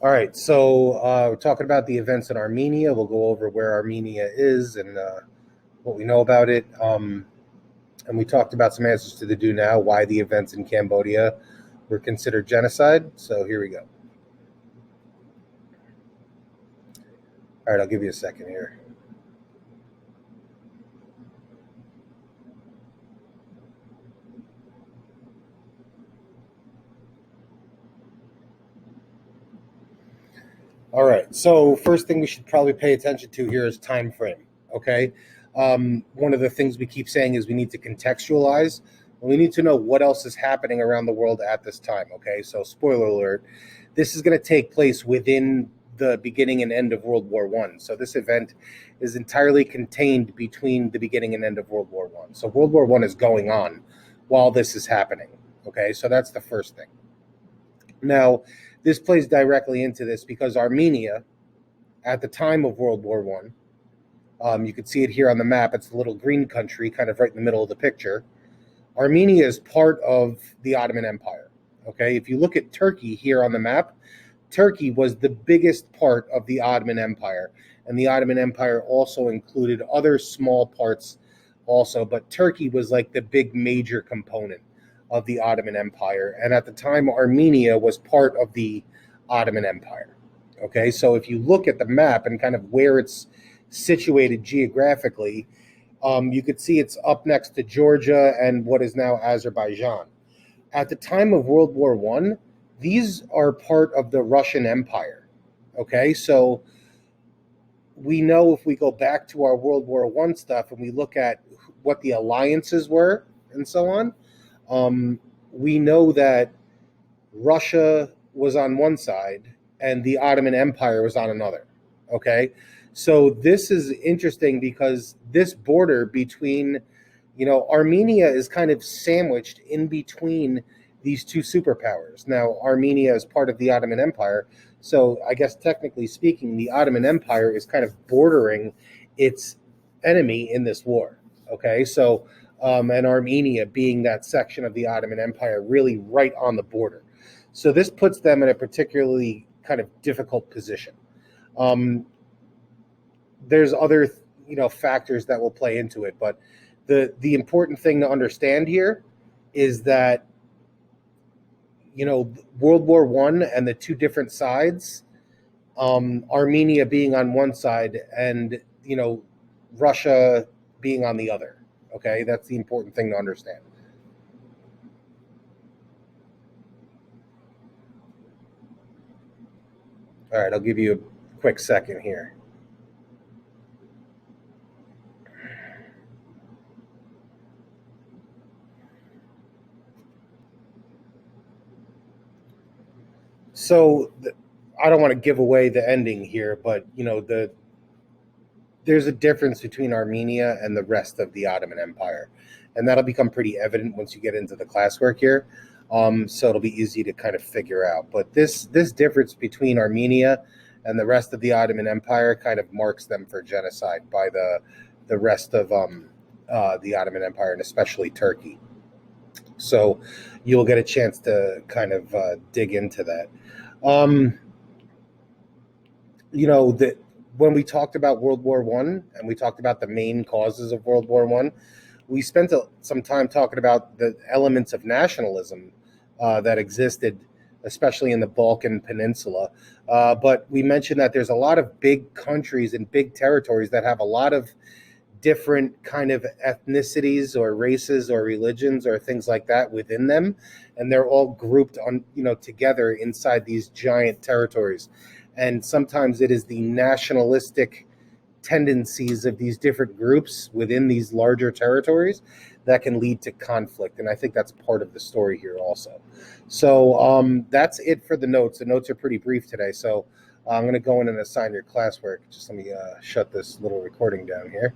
All right, so we're talking about the events in Armenia. We'll go over where Armenia is and what we know about it. And we talked about some answers to the do now, why the events in Cambodia were considered genocide. So here we go. All right, I'll give you a second here. All right, so first thing we should probably pay attention to here is time frame. Okay, one of the things we keep saying is we need to contextualize. We need to know what else is happening around the world at this time. Okay, so spoiler alert, this is going to take place within the beginning and end of World War One. So this event is entirely contained between the beginning and end of World War One. So World War One is going on while this is happening. Okay, so that's the first thing. Now, this plays directly into this because Armenia, at the time of World War One, you can see it here on the map. It's the little green country, kind of right in the middle of the picture. Armenia is part of the Ottoman Empire. Okay, if you look at Turkey here on the map, Turkey was the biggest part of the Ottoman Empire, and the Ottoman Empire also included other small parts also, but Turkey was like the big major component of the Ottoman Empire. And at the time, Armenia was part of the Ottoman Empire. Okay, so if you look at the map and kind of where it's situated geographically, you could see it's up next to Georgia and what is now Azerbaijan. At the time of World War One, these are part of the Russian Empire. Okay, so we know if we go back to our World War One stuff and we look at what the alliances were and so on, we know that Russia was on one side and the Ottoman Empire was on another. Okay, so this is interesting because this border between, Armenia is kind of sandwiched in between these two superpowers. Now, Armenia is part of the Ottoman Empire, so I guess technically speaking, the Ottoman Empire is kind of bordering its enemy in this war. Okay, so and Armenia being that section of the Ottoman Empire, really right on the border. So this puts them in a particularly kind of difficult position. There's other, factors that will play into it, but the important thing to understand here is that, World War One and the two different sides, Armenia being on one side and Russia being on the other. Okay, that's the important thing to understand. All right, I'll give you a quick second here. So I don't want to give away the ending here, but there's a difference between Armenia and the rest of the Ottoman Empire, and that'll become pretty evident once you get into the classwork here. So it'll be easy to kind of figure out. But this difference between Armenia and the rest of the Ottoman Empire kind of marks them for genocide by the rest of the Ottoman Empire, and especially Turkey. So you'll get a chance to kind of dig into that. Um, that when we talked about World War One and we talked about the main causes of World War One, we spent some time talking about the elements of nationalism that existed, especially in the Balkan Peninsula. But we mentioned that there's a lot of big countries and big territories that have a lot of different kind of ethnicities or races or religions or things like that within them, and they're all grouped on together inside these giant territories. And sometimes it is the nationalistic tendencies of these different groups within these larger territories that can lead to conflict, and I think that's part of the story here also. So that's it for the notes. The notes are pretty brief today, so I'm going to go in and assign your classwork. Just let me shut this little recording down here.